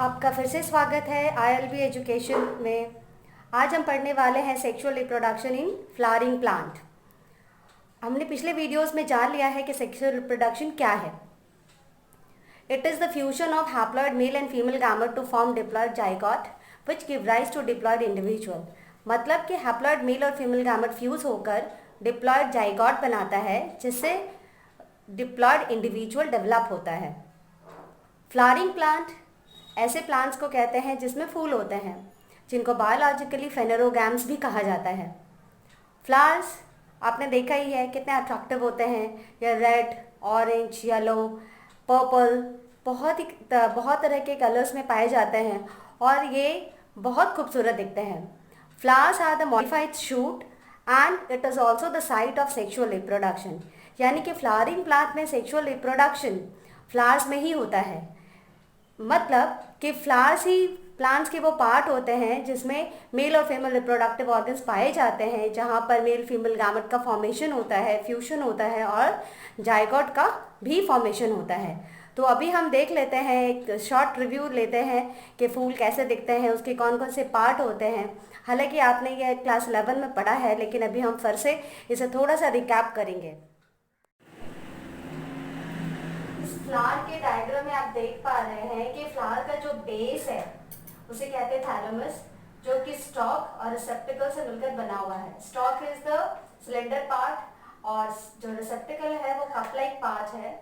आपका फिर से स्वागत है ILB एजुकेशन में। आज हम पढ़ने वाले हैं sexual reproduction in flowering plant. हमने पिछले वीडियोस में जान लिया है कि सेक्सुअल रिप्रोडक्शन क्या है। It is the fusion of haploid male and female gamete to form diploid zygote which give rise to diploid individual. मतलब कि हैप्लॉइड मेल और फीमेल गैमेट फ्यूज होकर डिप्लॉइड जाइगोट बनाता है, जिससे डिप्लॉइड इंडिविजुअल डेवलप होता है। फ्लावरिंग प्लांट ऐसे प्लांट्स को कहते हैं जिसमें फूल होते हैं, जिनको बायोलॉजिकली फेनेरोगैम्स भी कहा जाता है। फ्लावर्स आपने देखा ही है कितने अट्रैक्टिव होते हैं। ये रेड, ऑरेंज, येलो, पर्पल, बहुत तरह के कलर्स में पाए जाते हैं और ये बहुत खूबसूरत दिखते हैं। Flowers are the modified shoot and it is also the site of sexual reproduction. यानी कि फ्लावरिंग प्लांट में सेक्सुअल रिप्रोडक्शन फ्लावर्स में ही होता है। मतलब कि फ्लावर्स ही प्लांट्स के वो पार्ट होते हैं जिसमें मेल और फीमेल रिप्रोडक्टिव ऑर्गन्स पाए जाते हैं, जहाँ पर मेल फीमेल गैमेट का फॉर्मेशन होता है, फ्यूजन होता है और जाइगोट का भी फॉर्मेशन होता है। तो अभी हम देख लेते हैं, एक शॉर्ट रिव्यू लेते हैं कि फूल कैसे दिखते हैं, उसके कौन कौन से पार्ट होते हैं। हालांकि आपने ये क्लास 11 में पढ़ा है, लेकिन अभी हम फिर से इसे थोड़ा सा रिकैप करेंगे। फ्लावर के डायग्राम में आप देख पा रहे हैं कि फ्लावर का जो बेस है उसे कहते हैं थैलेमस, जो कि स्टॉक और रिसेप्टिकल से मिलकर बना हुआ है। Stock is the cylinder part और जो रिसेप्टिकल है वो कप लाइक पार्ट है।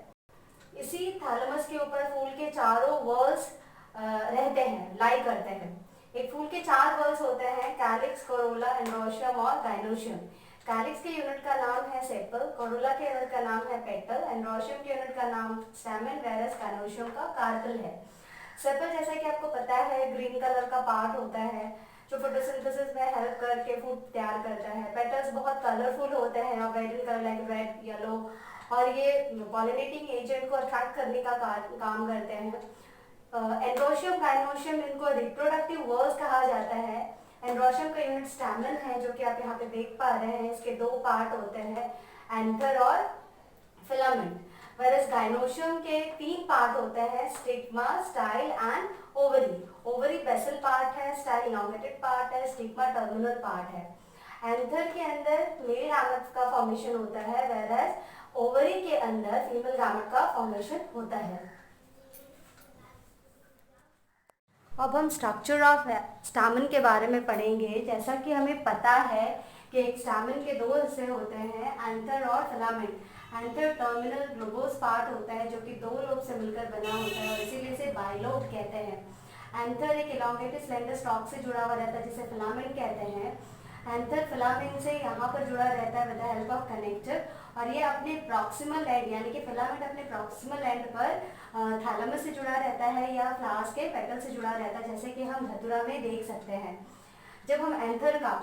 इसी थैलेमस के ऊपर फूल के चारों वर्ल्स रहते हैं, लाई करते हैं। एक फूल के 4 वर्ल्स होते हैं, कैलिक्स, कोरोला, एंड्रोशियम और गाइनोशियम। कैलिक्स के यूनिट का नाम है सेपल, कोरोला के यूनिट का नाम है पेटल, एंड्रोशियम के यूनिट का नाम स्टैमेन, वेरस गाइनोशियम का कार्पल है। सेपल जैसा कि आपको पता है ग्रीन कलर का पार्ट होता है जो फोटोसिंथेसिस में हेल्प करके फूड तैयार करता है। पेटल्स बहुत कलरफुल होते हैं और very colour like red, yellow, और ये पॉलिनेटिंग एजेंट को अट्रैक्ट करने का काम करते हैं। एंड्रोशियम, गाइनोशियम, इनको रिप्रोडक्टिव वर्ल्स कहा जाता है। एंड्रोशियम का यूनिट स्टैमेन है, जो कि आप यहाँ पे देख पा रहे हैं। इसके 2 पार्ट होते हैं, एंथर और फिलामेंट। whereas गाइनोशियम के 3 पार्ट होते हैं, stigma, style and ovary. Ovary basal part है, स्टाइल इलॉन्गेटेड पार्ट है, स्टिग्मा टर्मिनल पार्ट है। एंथर के अंदर मेल गैमेट का फॉर्मेशन होता है, whereas ओवरी के अंदर फीमेल गैमेट का फॉर्मेशन होता है। अब हम स्ट्रक्चर ऑफ स्टैमेन के बारे में पढ़ेंगे। जैसा कि हमें पता है कि एक स्टैमेन के 2 हिस्से होते हैं, एंथर और filament. Anther terminal globose part होता है जो कि 2 लोब से मिलकर बना होता है और इसीलिए इसे बाइलोब कहते हैं। एंथर एक इलॉन्गेटेड स्लेंडर स्टॉक से जुड़ा हुआ रहता है जिसे फिलामेंट कहते हैं। एंथर फिलामेंट से यहाँ पर जुड़ा रहता है with the help of connector, और ये अपने प्रॉक्सिमल एंड यानी कि फिलामेंट अपने प्रॉक्सिमल एंड पर थैलेमस से जुड़ा रहता है या फ्लावर्स के पेटल से जुड़ा रहता है, जैसे कि हम धतूरा में देख सकते हैं। जब हम एंथर का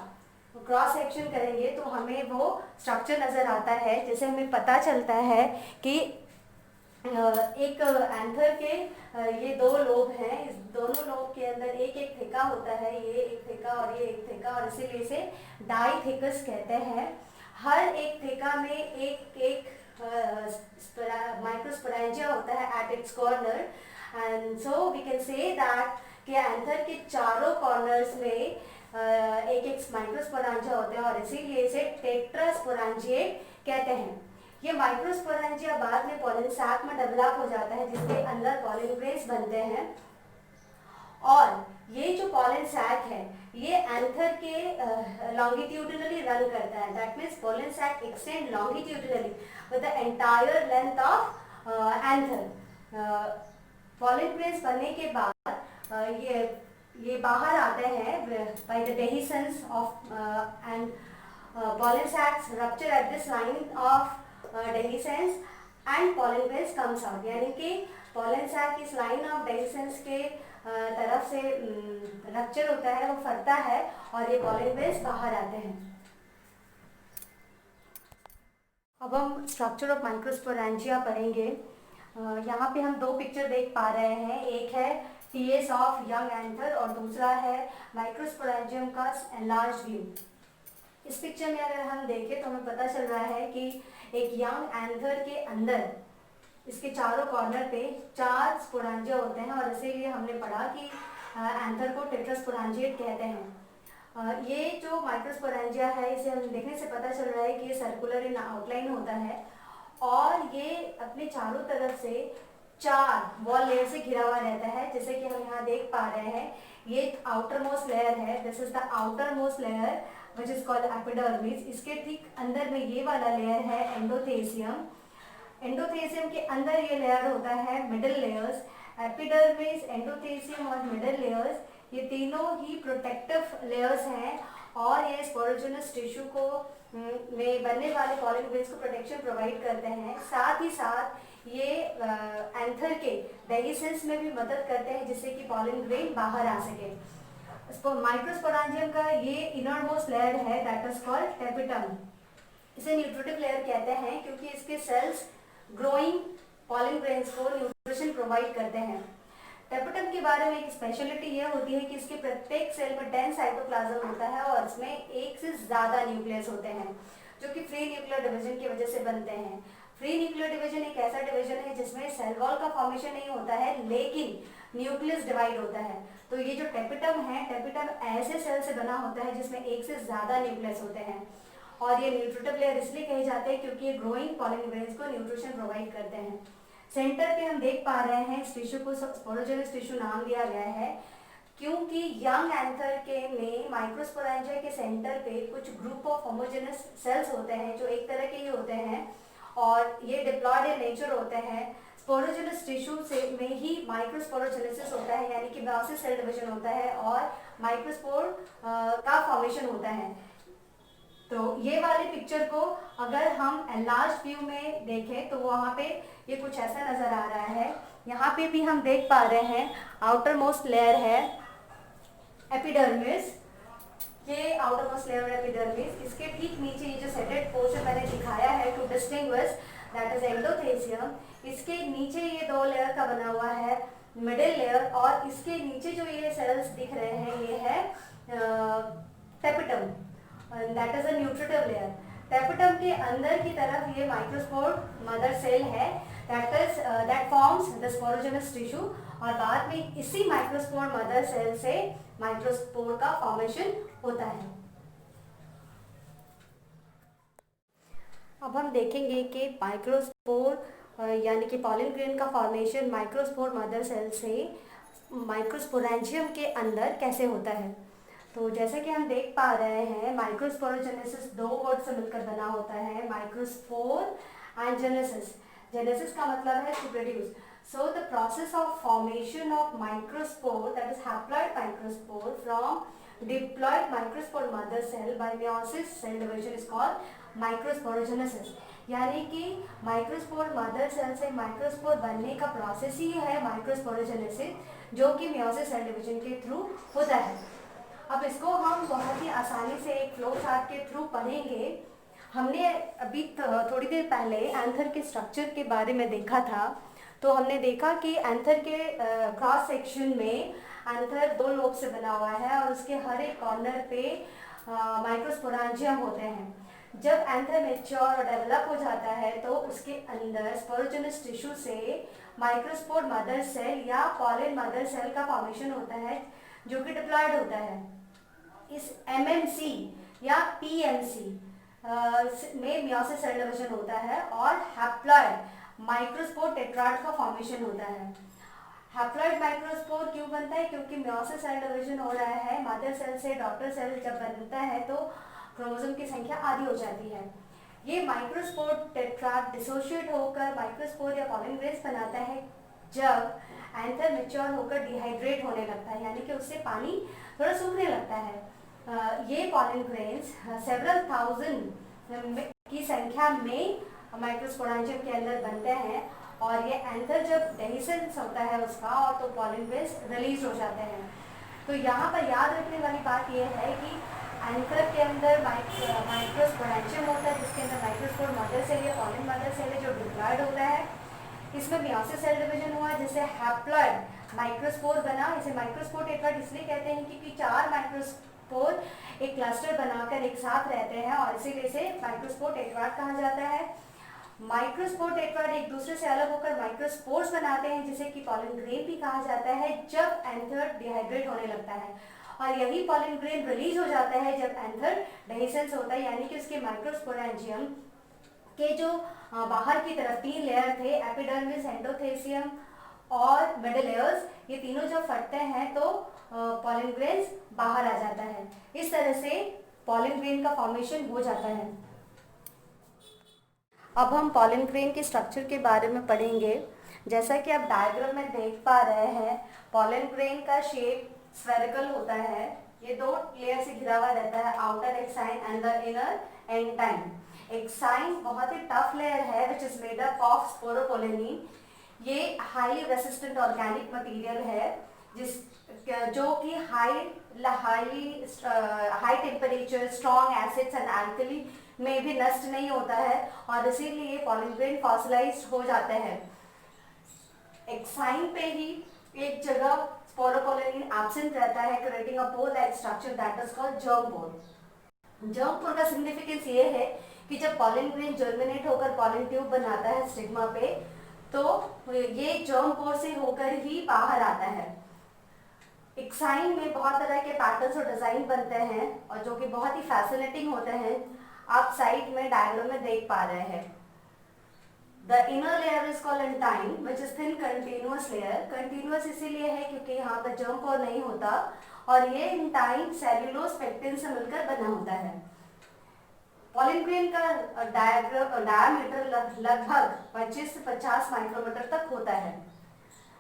क्रॉस सेक्शन करेंगे तो हमें वो स्ट्रक्चर नज़र आता है, जिससे हमें पता चलता है कि एक एंथर के ये 2 लोब हैं। इस दोनों लोब के अंदर एक एक थिका होता है, ये एक थिका और ये एक थिका, और इसीलिए इसे डाइथिकस कहते हैं। हर एक थिका में एक एक माइक्रोस्पोरेंजिया होता है at its corner, and so we can say that कि एंथर के चारों कॉर्नर्स में एक एक माइक्रोस्पोरेंजिया होते हैं और इसीलिए इसे टेट्रास्पोरेंजिएट कहते हैं। ये माइक्रोस्पोरेंजिया बाद में पॉलन सैक में डेवलप हो जाता है, जिसके अंदर पॉलन ग्रेन्स बनते हैं। और ये जो पॉलन सैक है ये एंथर के लॉन्गिट्यूडिनली रन करता है। That means pollen sac extend longitudinally with the entire length of anther. Pollen grains बनने के बाद ये बाहर आते हैं by the dehiscence of and pollen sacs rupture at this line of dehiscence and pollen grains comes out। यानी कि pollen sac इस line of dehiscence के तरफ से रप्चर होता है, वो फटता है और ये pollen grains बाहर आते हैं। अब हम स्ट्रक्चर ऑफ माइक्रोस्पोरेंजिया पढ़ेंगे। यहाँ पे हम 2 पिक्चर देख पा रहे हैं, एक है टीएस ऑफ यंग एंथर और दूसरा है माइक्रोस्पोरेंजियम का एनलार्ज व्यू। इस पिक्चर में अगर हम देखें तो हमें पता चल रहा है कि एक यंग एंथर के अंदर इसके चारों कॉर्नर पे 4 स्पोरांजिया होते हैं और इसीलिए हमने पढ़ा कि एंथर को टेट्रास्पोरांजिएट कहते हैं। ये जो माइक्रोस्पोरेंजिया है, इसे हम देखने से पता चल रहा है कि ये सर्कुलर इन आउटलाइन होता है और ये अपने चारों तरफ से 4 वॉल लेयर से घिरा हुआ रहता है, जैसे कि हम यहाँ देख पा रहे हैं। ये आउटर मोस्ट लेयर है, this is the outer most layer which is called epidermis. इसके ठीक अंदर में ये वाला लेयर है एंडोथेसियम। एंडोथेसियम के अंदर ये लेयर होता है मिडल लेयर्स। एपिडर्मिस, एंडोथेसियम और मिडल लेयर्स, ये तीनों ही प्रोटेक्टिव लेयर्स हैं और ये स्पोरोजेनस टिश्यू को में बनने वाले पॉलन ग्रेन्स को प्रोटेक्शन प्रोवाइड करते हैं। साथ ही साथ ये एंथर के डेहिसेंस में भी मदद करते हैं जिससे कि पॉलन ग्रेन बाहर आ सके। माइक्रोस्पोरांजियम का ये इनर मोस्ट लेयर है, दैट इज कॉल्ड टेपिटम। इसे न्यूट्रिटिव लेयर कहते हैं क्योंकि इसके सेल्स ग्रोइंग पॉलन ग्रेन्स को न्यूट्रिशन प्रोवाइड करते हैं। टेपिटम के बारे में एक स्पेशलिटी ये होती है कि इसके प्रत्येक सेल में 10 साइटोप्लाज्म होता है और इसमें एक से ज़्यादा न्यूक्लियस होते हैं जो कि फ्री न्यूक्लियर डिवीजन की वजह से बनते हैं। फ्री न्यूक्लियर डिवीजन एक ऐसा डिवीजन है जिसमें सेल वॉल का फॉर्मेशन नहीं होता है लेकिन न्यूक्लियस डिवाइड होता है। तो ये जो टेपिटम है, टेपिटम ऐसे सेल से बना होता है जिसमें एक से ज़्यादा न्यूक्लियस होते हैं और ये न्यूट्रिटिव लेयर इसलिए कहे जाते हैं क्योंकि ये ग्रोइंग पॉलन ग्रेन्स को न्यूट्रिशन प्रोवाइड करते हैं। सेंटर पे हम देख पा रहे हैं इस टिश्यू को स्पोरोजेनस टिश्यू नाम दिया गया है क्योंकि यंग एंथर के में माइक्रोस्पोरेंजिया के सेंटर पे कुछ ग्रुप ऑफ होमोजेनस सेल्स होते हैं जो एक तरह के ही होते हैं और ये डिप्लॉयड इन नेचर होते हैं। स्पोरोजेनस टिश्यू से में ही माइक्रोस्पोरोजेनेसिस होता है, यानी कि मेयोसिस सेल डिवीजन होता है और माइक्रोस्पोर का फॉर्मेशन होता है। तो ये वाले पिक्चर को अगर हम एनलार्ज व्यू में देखें तो वहाँ पे ये कुछ ऐसा नज़र आ रहा है। यहाँ पे भी हम देख पा रहे हैं आउटर मोस्ट लेयर है एपिडर्मिस, ये आउटर मोस्ट लेयर है एपिडर्मिस। इसके ठीक नीचे ये जो सेटेड पोर्शन मैंने दिखाया है to distinguish, that is endothecium. इसके नीचे ये 2 लेयर का बना हुआ है मिडिल लेयर और इसके नीचे जो ये सेल्स दिख रहे हैं ये है tapetum, that is a nutritive layer. Tapetum के अंदर की तरफ ये माइक्रोस्पोर मदर सेल है, that forms the sporogenous tissue और बाद में इसी माइक्रोस्पोर मदर सेल से माइक्रोस्पोर का फॉर्मेशन होता है। अब हम देखेंगे कि माइक्रोस्पोर यानी कि पॉलन ग्रेन का फॉर्मेशन माइक्रोस्पोर मदर सेल से माइक्रोस्पोरेंजियम के अंदर कैसे होता है। तो जैसे कि हम देख पा रहे हैं माइक्रोस्पोरोजेनेसिस 2 वर्ड से मिलकर बना होता है, माइक्रोस्पोर एंड जेनेसिस। जेनेसिस का मतलब है to produce. So the process of formation of microspore, that is haploid microspore from diploid microspore mother cell by meiosis cell division is called microsporogenesis. यानी कि माइक्रोस्पोर मदर सेल से microspore बनने का process ही है माइक्रोस्पोरोजेनेसिस, जो कि meiosis cell division के थ्रू होता है। अब इसको हम बहुत ही आसानी से एक फ्लो चार्ट के थ्रू पढ़ेंगे। हमने अभी थोड़ी देर पहले एंथर के स्ट्रक्चर के बारे में देखा था, तो हमने देखा कि एंथर के क्रॉस सेक्शन में एंथर 2 लोब से बना हुआ है और उसके हर एक कॉर्नर पे माइक्रोस्पोरांजियम होते हैं। जब एंथर मैच्योर और डेवलप हो जाता है तो उसके अंदर स्पोरोजेनस टिश्यू से माइक्रोस्पोर मदर सेल या पॉलन मदर सेल का फॉर्मेशन होता है जो कि डिप्लॉयड होता है। इस एमएमसी या पीएमसी में मेयोसिस सेल डिवीजन होता है और हैप्लॉइड माइक्रोस्पोर टेट्राड का फॉर्मेशन होता है। हैप्लॉइड माइक्रोस्पोर क्यों बनता है? क्योंकि मेयोसिस सेल डिवीजन हो रहा है, मदर सेल से डॉटर सेल जब बनता है तो क्रोमोसोम की संख्या आधी हो जाती है। ये माइक्रोस्पोर टेट्राड डिसोशिएट होकर माइक्रोस्पोर या पॉलन ग्रेन्स बनाता है जब एंथर मैच्योर होकर डिहाइड्रेट होने लगता है, यानी कि उससे पानी थोड़ा सूखने लगता है। ये पॉलन ग्रेन्स सेवरल थाउजेंड की संख्या में माइक्रोस्पोरेंजियम के अंदर बनते हैं और ये एंथर जब डेहिसेंस होता है उसका और तो पॉलन ग्रेन्स रिलीज हो जाते हैं। तो यहाँ पर याद रखने वाली बात यह है कि एंथर के अंदर माइक्रोस्पोरेंजियम होता है जिसके अंदर माइक्रोस्पोर मदर सेल या पॉलन मदर सेल है जो डिप्लॉयड होता है। इसमें मेयोसिस सेल डिवीजन हुआ जिससे हैप्लॉइड माइक्रोस्पोर बना। इसे माइक्रोस्पोर टेट्राड इसलिए कहते हैं क्योंकि 4 माइक्रोस्पोर एक क्लस्टर बनाकर एक साथ रहते हैं और इसीलिए इसे माइक्रोस्पोर टेट्राड कहा जाता है। माइक्रोस्पोर टेट्राड एक दूसरे से अलग होकर माइक्रोस्पोर्स बनाते हैं, जिसे कि पॉलन ग्रेन भी कहा जाता है, जब एंथर डिहाइड्रेट होने लगता है। और यही पॉलन ग्रेन रिलीज हो जाता है जब एंथर डेhiscence होता है, यानी कि उसके माइक्रोस्पोरेंजियम के जो बाहर की तरफ 3 लेयर थे, एपिडर्मिस, एंडोथेसियम और मिडल लेयर्स, ये तीनों जब फटते हैं तो पॉलन ग्रेन्स बाहर आ जाता है। इस तरह से पॉलन ग्रेन का फॉर्मेशन हो जाता है। अब हम पॉलन ग्रेन के स्ट्रक्चर के बारे में पढ़ेंगे। जैसा कि आप डायग्राम में देख पा रहे हैं, पॉलन ग्रेन का शेप स्फेरिकल होता है। ये 2 लेयर से घिरा हुआ रहता है, outer exine and the inner एंटाइन। Exine बहुत ही टफ लेयर है which is made up of sporopollenin. ये हाईली रेसिस्टेंट ऑर्गेनिक मटेरियल है जो कि high temperature, strong acids and alkali में भी नष्ट नहीं होता है, और इसीलिए पॉलन ग्रेन फॉसिलाइज्ड हो जाते हैं। एक्साइन पे ही एक जगह स्पोरोपोलेनिन एब्सेंट रहता है, creating a pore like structure that is called germ pore. Germ pore का सिग्निफिकेंस ये है कि जब पॉलन ग्रेन जर्मिनेट होकर पॉलन ट्यूब बनाता है स्टिग्मा पे, तो ये जर्म पोर से होकर ही बाहर आता है। एक्साइन में बहुत तरह के पैटर्न्स और डिजाइन बनते हैं और जो कि बहुत ही फैसिनेटिंग होते हैं। आप साइड में डायग्राम में देख पा रहे हैं। The inner layer is called एंटाइन which is thin continuous layer. Continuous इसीलिए है क्योंकि यहाँ पर जर्म पोर नहीं होता, और ये एंटाइन सेल्यूलोज पेक्टिन से मिलकर बना होता है। पॉलन ग्रेन का डायमीटर लगभग 25 से 50 माइक्रोमीटर तक होता है।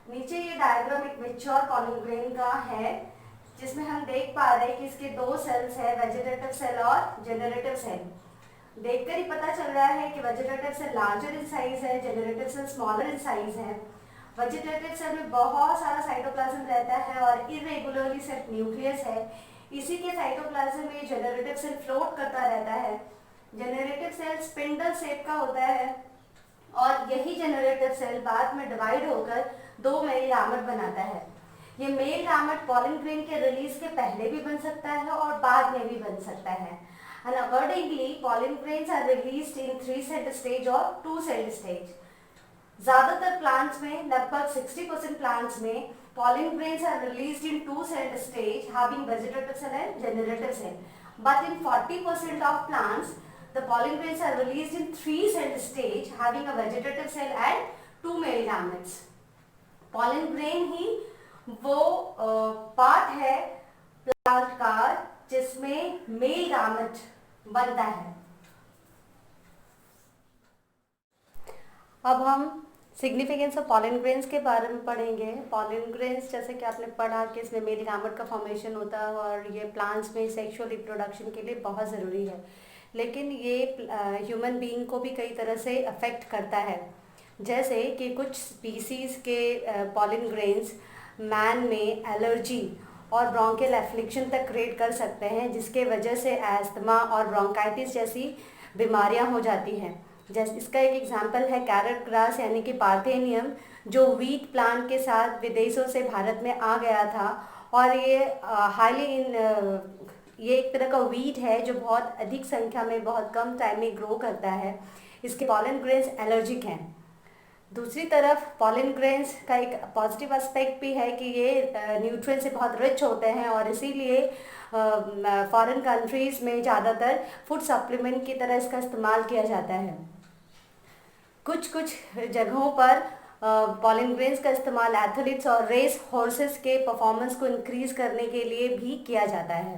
नीचे ये डायग्राम एक मैच्योर पॉलन ग्रेन का है, जिसमें हम देख पा रहे हैं कि इसके 2 सेल्स है, वेजिटेटिव सेल और जेनरेटिव सेल। देखकर ही पता चल रहा है कि vegetative cell larger in size है, generative cell smaller in size है। वेजिटेटिव सेल में बहुत सारा साइटोप्लाज्म रहता है और इरेगुलरली सेट न्यूक्लियस है। इसी के साइटोप्लाज्म में जेनरेटिव सेल फ्लोट करता रहता है। जेनरेटिव सेल स्पिंडल शेप का होता है, और यही जेनरेटिव सेल बाद में डिवाइड होकर 2 मेल गामेट बनाता है। ये मेल गामेट पॉलन ग्रेन के रिलीज के पहले भी बन सकता है और बाद में भी बन सकता है। And accordingly pollen grains are released in 3-celled stage और 2-celled स्टेज। ज्यादातर प्लांट्स में, लगभग 60% प्लांट्स में, pollen grains are released in 2-celled stage having vegetative cell and generative cell, but in 40% of plants the pollen grains are released in 3-celled stage having a vegetative cell and 2 male gametes. pollen grain ही वो part है plant का जिसमें mail गामेट बनता है। अब हम significance of pollen grains के बारे में पढ़ेंगे। पॉलन ग्रेन्स जैसे कि आपने पढ़ा कि इसमें मेल गामेट का फॉर्मेशन होता है और ये प्लांट्स में सेक्सुअल रिप्रोडक्शन के लिए बहुत ज़रूरी है, लेकिन ये ह्यूमन बीइंग को भी कई तरह से अफेक्ट करता है। जैसे कि कुछ स्पीसीज़ के पॉलन ग्रेन्स मैन में एलर्जी और ब्रोंकियल एफ्लिक्शन तक क्रिएट कर सकते हैं, जिसके वजह से एस्थमा और ब्रोंकाइटिस जैसी बीमारियां हो जाती हैं। जैसे इसका एक एग्जांपल है कैरेट ग्रास यानी कि पार्थेनियम, जो वीट प्लांट के साथ विदेशों से भारत में आ गया था, और ये एक तरह का वीट है जो बहुत अधिक संख्या में बहुत कम टाइम में ग्रो करता है। इसके पॉलन ग्रेन्स एलर्जिक हैं। दूसरी तरफ पॉलन ग्रेन्स का एक पॉजिटिव एस्पेक्ट भी है कि ये न्यूट्रिएंट से बहुत रिच होते हैं, और इसीलिए फॉरेन कंट्रीज़ में ज़्यादातर फूड सप्लीमेंट की तरह इसका इस्तेमाल किया जाता है। कुछ जगहों पर पॉलन ग्रेन्स का इस्तेमाल एथलीट्स और रेस हॉर्सेस के परफॉर्मेंस को इंक्रीज करने के लिए भी किया जाता है।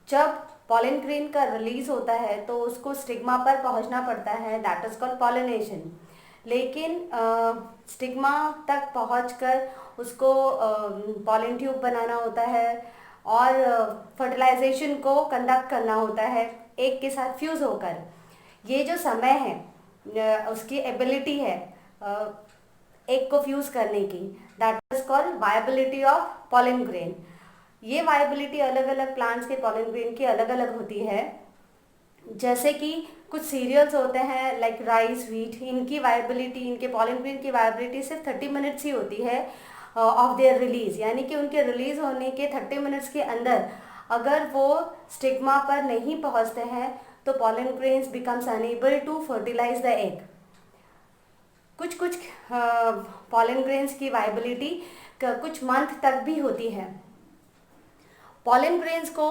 जब पॉलन ग्रेन का रिलीज होता है तो उसको स्टिग्मा पर पहुंचना पड़ता है, दैट इज कॉल्ड पॉलिनेशन। लेकिन स्टिग्मा तक पहुंचकर उसको पॉलन ट्यूब बनाना होता है और फर्टिलाइजेशन को कंडक्ट करना होता है एक के साथ फ्यूज होकर। ये जो समय है उसकी एबिलिटी है एक को फ्यूज करने की, that is called viability of pollen grain. ये वायबिलिटी अलग अलग प्लांट्स के पॉलन ग्रेन की अलग अलग होती है। जैसे कि कुछ सीरियल्स होते हैं लाइक राइस, व्हीट, इनके पॉलन ग्रेन की वायबिलिटी सिर्फ 30 मिनट्स ही होती है ऑफ देयर रिलीज, यानी कि उनके रिलीज होने के 30 मिनट्स के अंदर अगर वो स्टिग्मा पर नहीं पहुंचते हैं तो pollen grains becomes unable to fertilize the egg. कुछ कुछ pollen grains की viability कुछ मंथ तक भी होती है. pollen grains को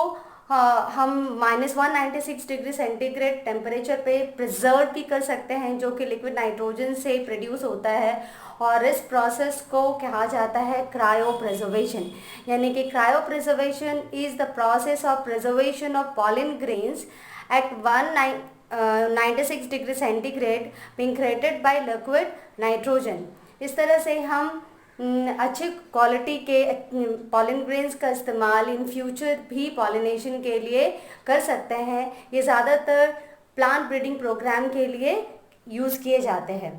हम -196 डिग्री सेंटीग्रेड टेम्परेचर पे प्रिजर्व भी कर सकते हैं, जो कि लिक्विड नाइट्रोजन से प्रोड्यूस होता है, और इस प्रोसेस को कहा जाता है क्रायो प्रिजर्वेशन. यानी कि cryo preservation is the process of preservation of pollen grains at 196 degree centigrade being created by liquid nitrogen. इस तरह से हम अच्छे क्वालिटी के पॉलन ग्रेन्स का इस्तेमाल इन फ्यूचर भी पॉलिनेशन के लिए कर सकते हैं. ये ज़्यादातर प्लांट ब्रीडिंग प्रोग्राम के लिए यूज़ किए जाते हैं.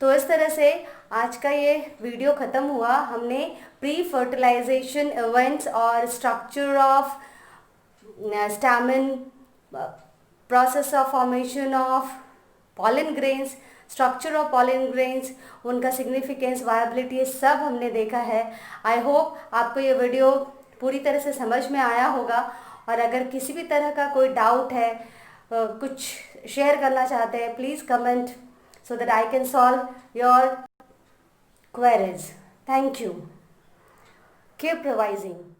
तो इस तरह से आज का ये वीडियो ख़त्म हुआ. हमने प्री फर्टिलाइजेशन इवेंट्स और structure of stamen, process of formation of pollen grains, structure of pollen grains, उनका सिग्निफिकेंस, वायबिलिटी, ये सब हमने देखा है. आई होप आपको ये वीडियो पूरी तरह से समझ में आया होगा. और अगर किसी भी तरह का कोई डाउट है, कुछ शेयर करना चाहते हैं, please comment so that I can solve your queries. Thank you. Keep revising.